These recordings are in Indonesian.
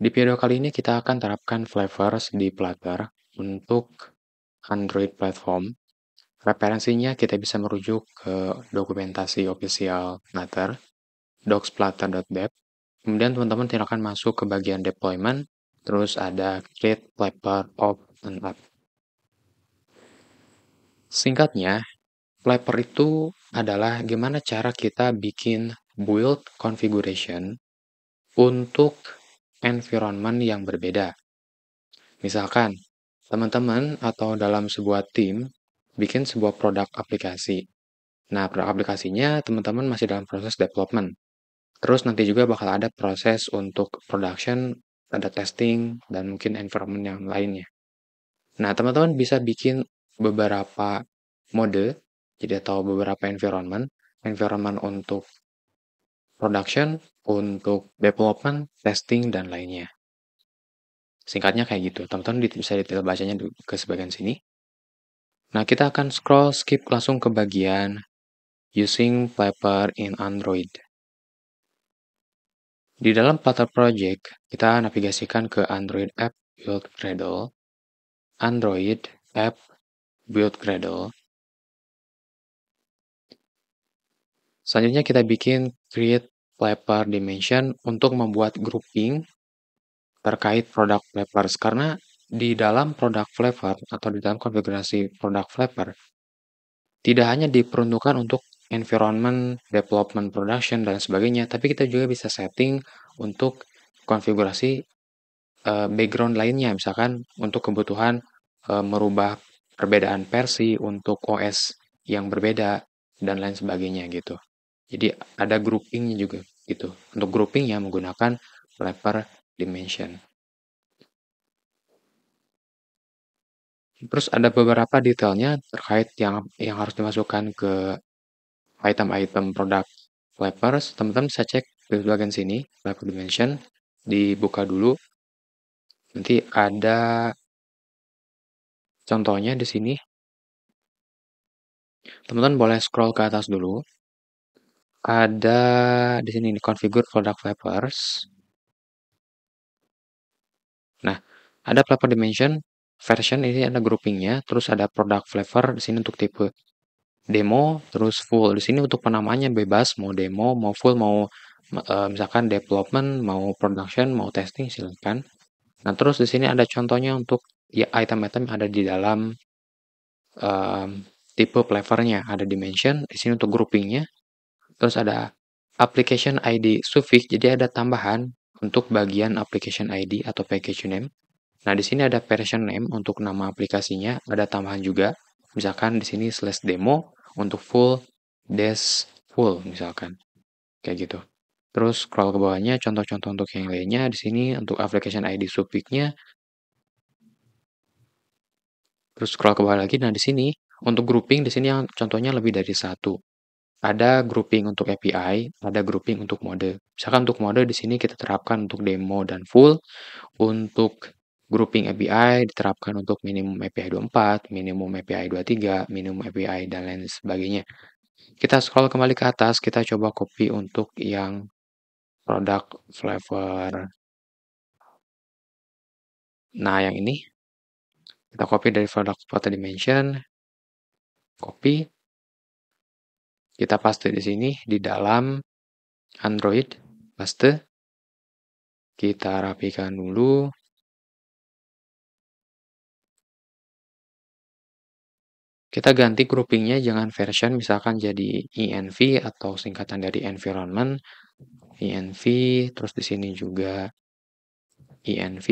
Di video kali ini kita akan terapkan Flavors di Flutter untuk Android platform. Referensinya kita bisa merujuk ke dokumentasi official Flutter, docs.flutter.dev. Kemudian teman-teman silakan masuk ke bagian deployment, terus ada create flavor of an app. Singkatnya, flavor itu adalah gimana cara kita bikin build configuration untuk environment yang berbeda. Misalkan, teman-teman atau dalam sebuah tim bikin sebuah produk aplikasi. Nah, produk aplikasinya teman-teman masih dalam proses development. Terus nanti juga bakal ada proses untuk production, ada testing, dan mungkin environment yang lainnya. Nah, teman-teman bisa bikin beberapa mode, jadi atau beberapa environment. Environment untuk production, untuk development, testing, dan lainnya. Singkatnya kayak gitu. Teman-teman bisa detail bacanya ke sebagian sini. Nah, kita akan scroll skip langsung ke bagian using Flavor in Android. Di dalam Flutter Project, kita navigasikan ke Android App Build Gradle, Android App Build Gradle. Selanjutnya kita bikin Create Flavor Dimension untuk membuat grouping terkait produk flavors. Karena di dalam produk flavor atau di dalam konfigurasi produk flavor, tidak hanya diperuntukkan untuk environment, development, production, dan sebagainya, tapi kita juga bisa setting untuk konfigurasi background lainnya, misalkan untuk kebutuhan merubah perbedaan versi untuk OS yang berbeda, dan lain sebagainya gitu. Jadi ada groupingnya juga gitu. Untuk groupingnya menggunakan flavor dimension. Terus ada beberapa detailnya terkait yang harus dimasukkan ke item-item produk flavors. Teman-teman bisa cek di bagian sini, flavor dimension, dibuka dulu. Nanti ada contohnya di sini. Teman-teman boleh scroll ke atas dulu. Ada di sini nih, configure product flavors. Nah, ada flavor dimension, version ini ada groupingnya, terus ada product flavor di sini untuk tipe demo, terus full. Di sini untuk penamanya bebas, mau demo, mau full, mau misalkan development, mau production, mau testing, silakan. Nah, terus di sini ada contohnya untuk ya item-item ada di dalam tipe flavornya, ada dimension, di sini untuk groupingnya, terus ada application ID suffix, jadi ada tambahan untuk bagian application ID atau package name. Nah, di sini ada version name untuk nama aplikasinya, ada tambahan juga. Misalkan di sini /demo untuk full, dash full misalkan. Kayak gitu. Terus scroll ke bawahnya contoh-contoh untuk yang lainnya di sini untuk application ID suffixnya. Terus scroll ke bawah lagi. Nah, di sini untuk grouping di sini yang contohnya lebih dari satu. Ada grouping untuk API, ada grouping untuk mode. Misalkan untuk mode di sini kita terapkan untuk demo dan full. Untuk grouping API diterapkan untuk minimum API 24, minimum API 23, minimum API, dan lain sebagainya. Kita scroll kembali ke atas, kita coba copy untuk yang produk flavor. Nah, yang ini kita copy dari produk photo dimension, copy, kita paste di sini di dalam Android, paste. Kita rapikan dulu. Kita ganti groupingnya jangan version misalkan jadi env atau singkatan dari environment, env, terus di sini juga env.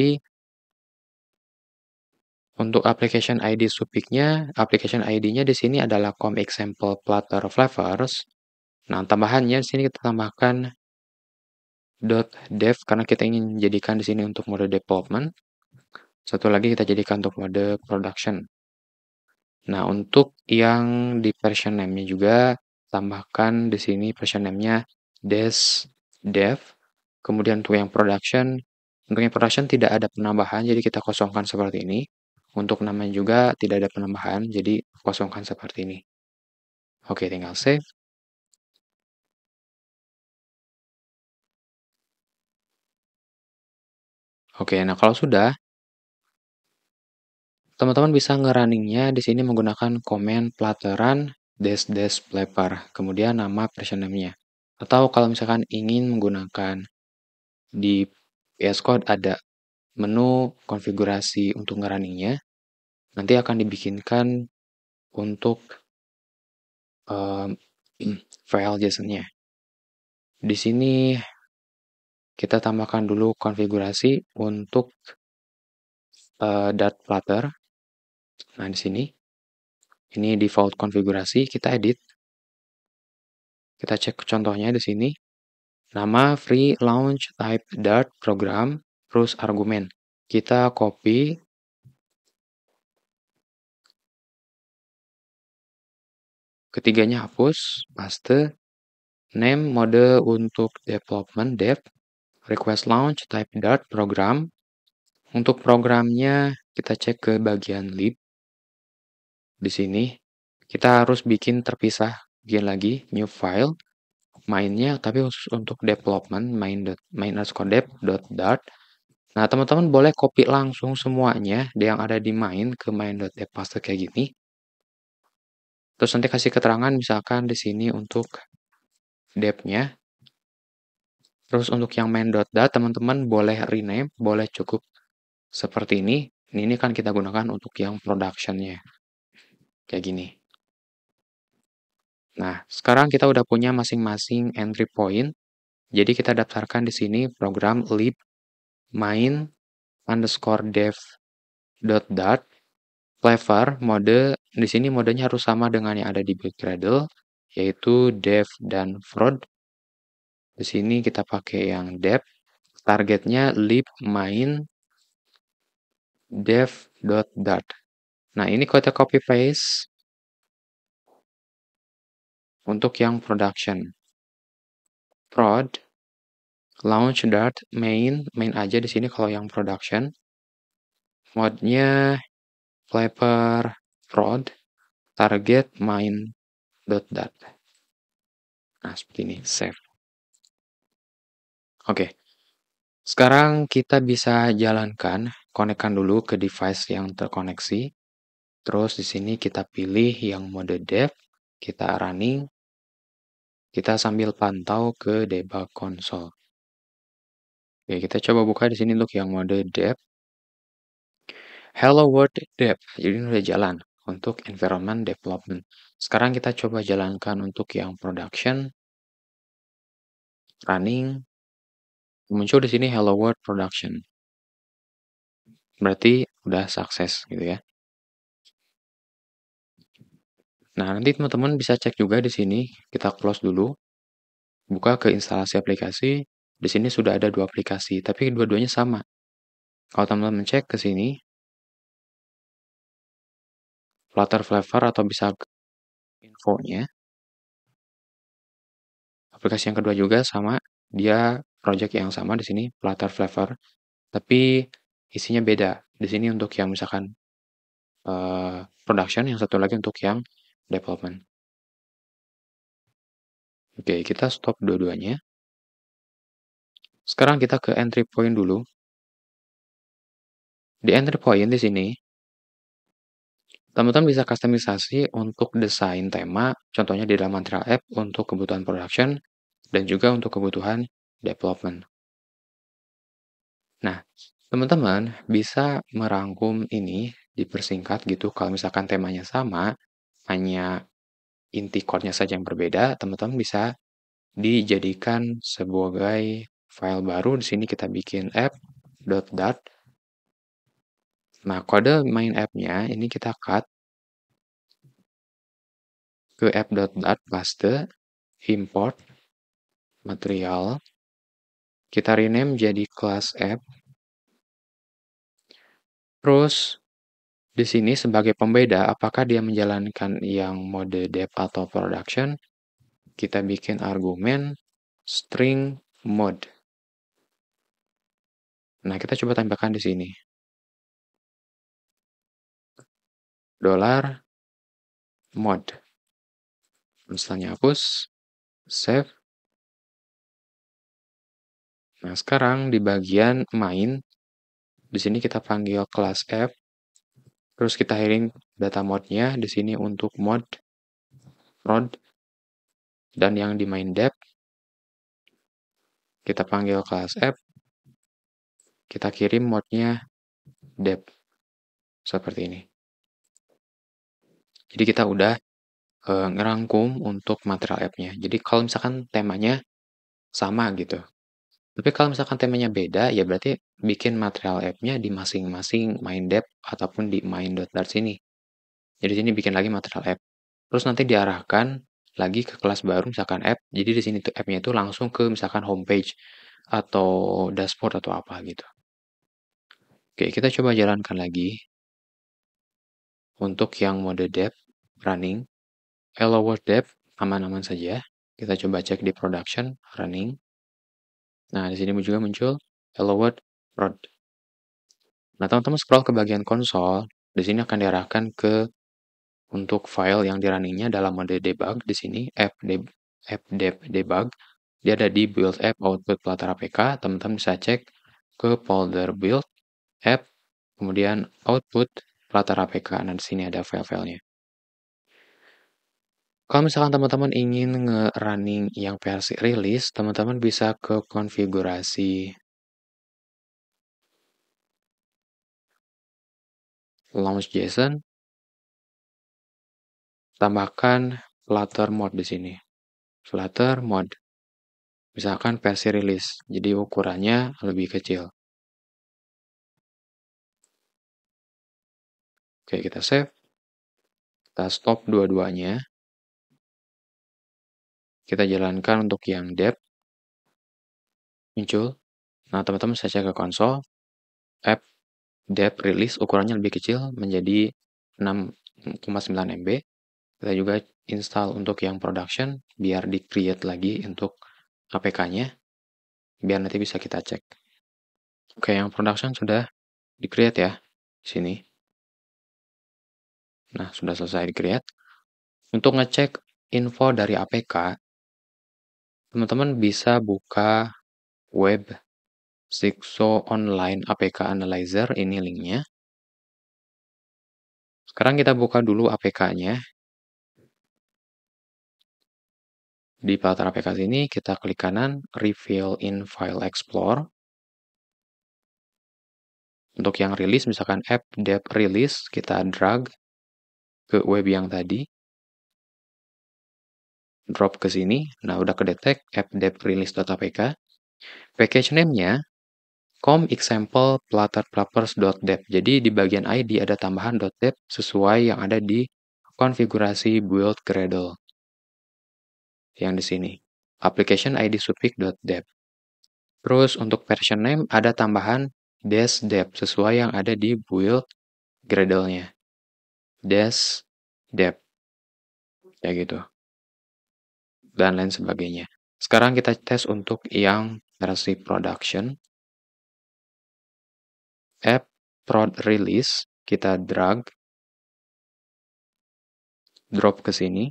Untuk application ID suffixnya, application ID-nya di sini adalah com example flutter flavors. Nah, tambahannya di sini kita tambahkan .dev karena kita ingin jadikan di sini untuk mode development. Satu lagi kita jadikan untuk mode production. Nah, untuk yang di version name-nya juga tambahkan di sini version name-nya -dev. Kemudian untuk yang production tidak ada penambahan, jadi kita kosongkan seperti ini. Untuk namanya juga tidak ada penambahan, jadi kosongkan seperti ini. Oke, tinggal save. Oke, nah kalau sudah, teman-teman bisa nge-running-nya di sini menggunakan komen plotteran dash dash flavor, kemudian nama version name-nya. Atau kalau misalkan ingin menggunakan di VS Code ada menu konfigurasi untuk nge-running-nya, nanti akan dibikinkan untuk em, file JSON-nya. Di sini kita tambahkan dulu konfigurasi untuk dart flutter. Nah, di sini ini default konfigurasi, kita edit. Kita cek contohnya di sini. Nama free launch type dart program, terus argumen. Kita copy, ketiganya hapus, paste, name mode untuk development dev, request launch type dart program. Untuk programnya kita cek ke bagian lib. Di sini kita harus bikin terpisah, bikin lagi new file mainnya, tapi khusus untuk development main_dev.dart. Nah, teman-teman boleh copy langsung semuanya yang ada di main ke main.dev paste kayak gini. Terus nanti kasih keterangan misalkan di sini untuk dev-nya. Terus untuk yang main.dart teman-teman boleh rename, boleh cukup seperti ini. Ini kan kita gunakan untuk yang production-nya. Kayak gini. Nah, sekarang kita udah punya masing-masing entry point. Jadi kita daftarkan di sini program lib main_dev.dart flavor mode. Di sini modenya harus sama dengan yang ada di build Gradle, yaitu dev dan prod. Di sini kita pakai yang dev. Targetnya lib main_dev.dart. Nah, ini kita copy paste untuk yang production. Prod launch dart main aja di sini kalau yang production. Modenya flavor prod, target main.dart. Nah, seperti ini, save. Oke. Sekarang kita bisa jalankan, konekkan dulu ke device yang terkoneksi. Terus di sini kita pilih yang mode dev, kita running, kita sambil pantau ke debug console. Oke, kita coba buka di sini untuk yang mode dev. Hello World Dev, jadi ini udah jalan untuk environment development. Sekarang kita coba jalankan untuk yang production, running, muncul di sini Hello World Production. Berarti udah sukses gitu ya. Nah, nanti teman-teman bisa cek juga di sini. Kita close dulu. Buka ke instalasi aplikasi. Di sini sudah ada 2 aplikasi, tapi dua-duanya sama. Kalau teman-teman cek ke sini, Flutter Flavor atau bisa infonya. Aplikasi yang kedua juga sama. Dia project yang sama di sini, Flutter Flavor. Tapi isinya beda. Di sini untuk yang misalkan production, yang satu lagi untuk yang development. Oke, kita stop dua-duanya. Sekarang kita ke entry point dulu. Di entry point di sini, teman-teman bisa kustomisasi untuk desain tema, contohnya di dalam Mantra App untuk kebutuhan production, dan juga untuk kebutuhan development. Nah, teman-teman bisa merangkum ini dipersingkat gitu, kalau misalkan temanya sama, hanya inti core-nya saja yang berbeda, teman-teman bisa dijadikan sebagai file baru. Di sini kita bikin app.dart. Nah, kode main app-nya ini kita cut ke app.dart, paste, import, material, kita rename jadi kelas app. Terus, di sini sebagai pembeda apakah dia menjalankan yang mode dev atau production, kita bikin argumen string mode. Nah, kita coba tambahkan di sini. $mode. Misalnya hapus, save. Nah, sekarang di bagian main, Di sini kita panggil kelas app, terus kita heading data mode-nya di sini untuk mode, prod, dan yang di main dep, kita panggil kelas app, kita kirim mode-nya dep, seperti ini. Jadi kita udah ngerangkum untuk material app-nya. Jadi kalau misalkan temanya sama gitu. Tapi kalau misalkan temanya beda, ya berarti bikin material app-nya di masing-masing main dep ataupun di main.dart sini. Jadi sini bikin lagi material app. Terus nanti diarahkan lagi ke kelas baru misalkan app. Jadi di sini tuh app-nya itu langsung ke misalkan homepage atau dashboard atau apa gitu. Oke, kita coba jalankan lagi. Untuk yang mode dep running, hello world dep aman-aman saja. Kita coba cek di production running. Nah, di sini juga muncul hello world prod. Nah, teman-teman scroll ke bagian konsol. Di sini akan diarahkan ke untuk file yang di runningnya dalam mode debug. Di sini appdeb debug. Dia ada di build app output Flutter APK. Teman-teman bisa cek ke folder build app, kemudian output Flutter APK. Nah, di sini ada file-filenya. Kalau misalkan teman-teman ingin nge-running yang versi rilis, teman-teman bisa ke konfigurasi launch.json, tambahkan Flutter mode di sini. Flutter mode, misalkan versi rilis, jadi ukurannya lebih kecil. Oke, kita save. Kita stop dua-duanya. Kita jalankan untuk yang dep. Muncul. Nah, teman-teman bisa cek ke konsol. App dep rilis ukurannya lebih kecil menjadi 6,9 MB. Kita juga install untuk yang production biar di-create lagi untuk APK-nya biar nanti bisa kita cek. Oke, yang production sudah di-create ya di sini. Nah, sudah selesai di-create. Untuk ngecek info dari APK, teman-teman bisa buka web Sixo Online APK Analyzer, ini linknya. Sekarang kita buka dulu APK-nya. Di filter APK sini, kita klik kanan, Reveal in File Explorer. Untuk yang rilis, misalkan app dep release, kita drag ke web yang tadi. Drop ke sini. Nah, udah kedetek app dep release.apk. Package name-nya com example flutterflappers.dep. Jadi di bagian ID ada tambahan .dep sesuai yang ada di konfigurasi build Gradle. Yang di sini. Application ID supik.dep. Terus untuk version name ada tambahan -dep sesuai yang ada di build Gradle-nya. -dep. Ya gitu. Dan lain sebagainya. Sekarang kita tes untuk yang versi production. App prod release, kita drag, drop ke sini.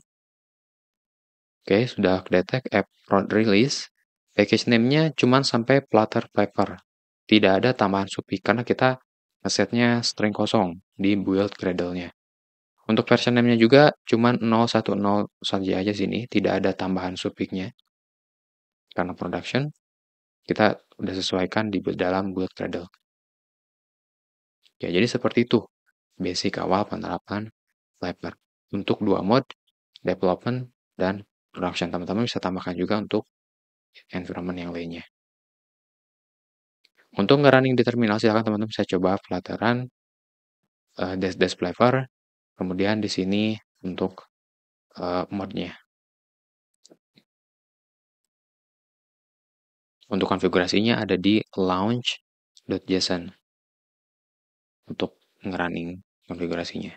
Oke, sudah kedetek app prod release. Package name-nya cuma sampai Flutter Flapper. Tidak ada tambahan supik karena kita asetnya string kosong di build Gradle-nya. Untuk version name-nya juga cuma 010 saja aja sini, tidak ada tambahan supiknya. Karena production, kita udah sesuaikan di dalam build Gradle. Ya, jadi seperti itu basic awal penerapan Flapper. Untuk dua mode, development dan production. Teman-teman bisa tambahkan juga untuk environment yang lainnya. Untuk nge-running di terminal, silakan teman-teman bisa coba Flutteran, dash Flapper, kemudian di sini untuk mode-nya. Untuk konfigurasinya ada di launch.json untuk nge-running konfigurasinya.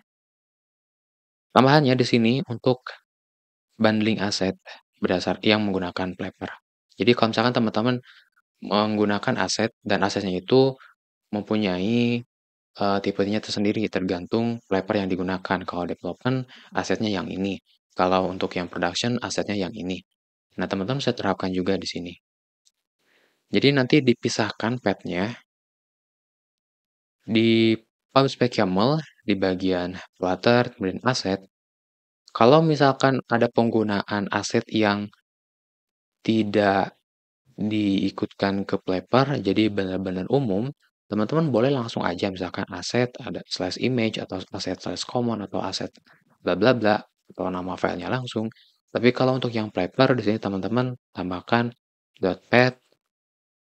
Tambahannya di sini untuk bundling aset berdasar yang menggunakan Flapper. Jadi kalau misalkan teman-teman menggunakan aset dan asetnya itu mempunyai tipenya tersendiri tergantung Flapper yang digunakan. Kalau development asetnya yang ini, kalau untuk yang production asetnya yang ini. Nah, teman-teman bisa terapkan juga di sini. Jadi nanti dipisahkan path-nya Di PubSpec YAML, di bagian Flutter, kemudian aset, kalau misalkan ada penggunaan aset yang tidak diikutkan ke Flavor, jadi benar-benar umum, teman-teman boleh langsung aja misalkan aset ada slash image atau aset slash common atau aset bla bla bla atau nama filenya langsung. Tapi kalau untuk yang Flavor di sini teman-teman tambahkan .pet,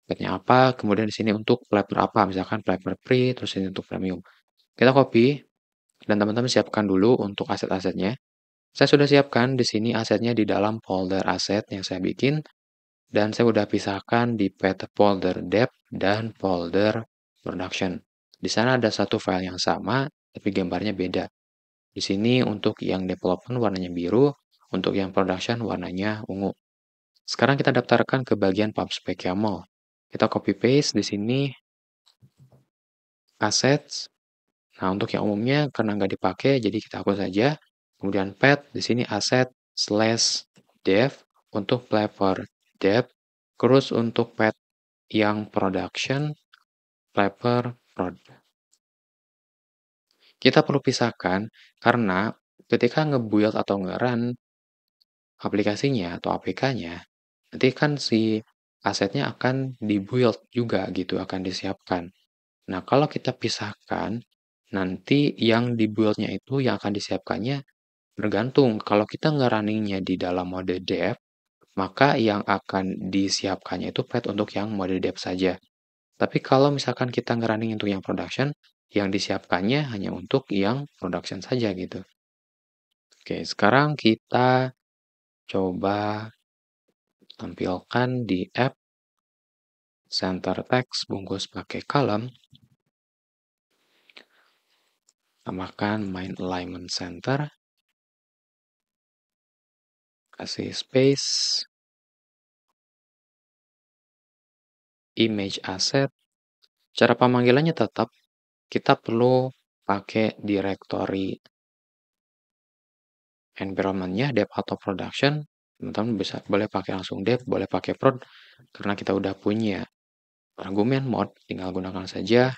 petnya apa, kemudian di sini untuk Flavor apa, misalkan Flavor free, terus ini untuk premium. Kita copy dan teman-teman siapkan dulu untuk aset-asetnya. Saya sudah siapkan di sini asetnya di dalam folder aset yang saya bikin. Dan saya udah pisahkan di path folder dev dan folder production. Di sana ada satu file yang sama, tapi gambarnya beda. Di sini untuk yang development warnanya biru, untuk yang production warnanya ungu. Sekarang kita daftarkan ke bagian PubSpec YAML. Kita copy paste di sini assets. Nah, untuk yang umumnya karena nggak dipakai, jadi kita hapus saja. Kemudian path di sini asset slash dev untuk flavor dev. Terus untuk path yang production, flavor prod. Kita perlu pisahkan karena ketika nge-build atau nge-run aplikasinya atau APK-nya, nanti kan si asetnya akan di-build juga gitu, akan disiapkan. Nah, kalau kita pisahkan, nanti yang di-build-nya itu yang akan disiapkannya bergantung. Kalau kita nge-running-nya di dalam mode dev, maka yang akan disiapkannya itu path untuk yang mode dev saja. Tapi kalau misalkan kita nge-running untuk yang production, yang disiapkannya hanya untuk yang production saja gitu. Oke, sekarang kita coba tampilkan di app center text bungkus pakai column. Tambahkan main alignment center. Kasih space. Image asset. Cara pemanggilannya tetap kita perlu pakai directory environment-nya dev atau production. Teman-teman bisa boleh pakai langsung dev, boleh pakai prod karena kita udah punya argumen mod, tinggal gunakan saja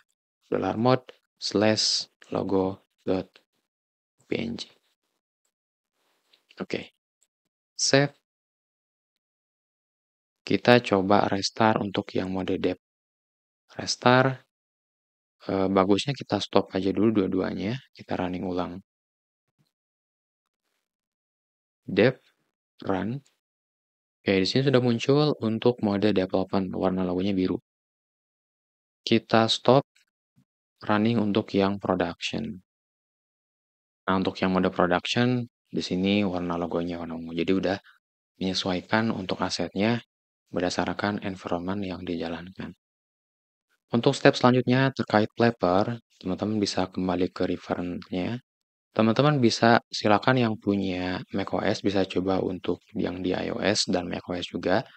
$mod slash logo.png. Oke, save. Kita coba restart untuk yang mode dev. Restart, bagusnya kita stop aja dulu dua-duanya, kita running ulang. Dev, run. Oke, di sini sudah muncul untuk mode development, warna logonya biru. Kita stop running untuk yang production. Nah, untuk yang mode production, di sini warna logonya warna ungu. Jadi udah menyesuaikan untuk asetnya berdasarkan environment yang dijalankan. Untuk step selanjutnya terkait Flavor, teman-teman bisa kembali ke reference-nya. Teman-teman bisa silakan yang punya macOS bisa coba untuk yang di iOS dan macOS juga.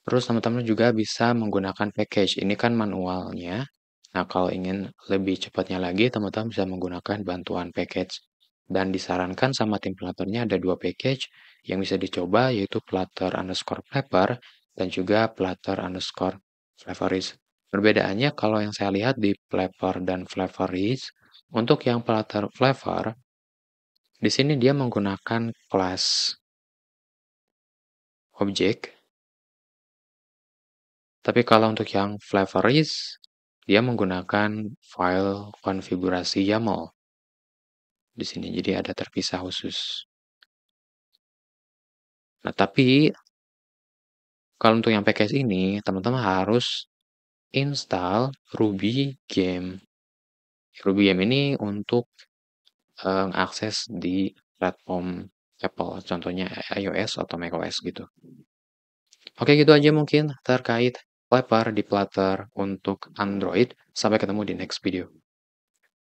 Terus teman-teman juga bisa menggunakan package. Ini kan manualnya. Nah, kalau ingin lebih cepatnya lagi, teman-teman bisa menggunakan bantuan package. Dan disarankan sama tim Flutter-nya ada dua package yang bisa dicoba, yaitu Flutter_Flavor dan juga Flutter_Flavorize. Perbedaannya kalau yang saya lihat di Flavor dan Flavorize, untuk yang Flutter Flavor, di sini dia menggunakan kelas objek. Tapi kalau untuk yang Flavorize, dia menggunakan file konfigurasi YAML. Di sini jadi ada terpisah khusus. Nah, tapi kalau untuk yang package ini, teman-teman harus install Ruby Gem. Ruby Gem ini untuk akses di platform Apple, contohnya iOS atau macOS gitu. Oke, gitu aja mungkin terkait Flavor di Flutter untuk Android. Sampai ketemu di next video.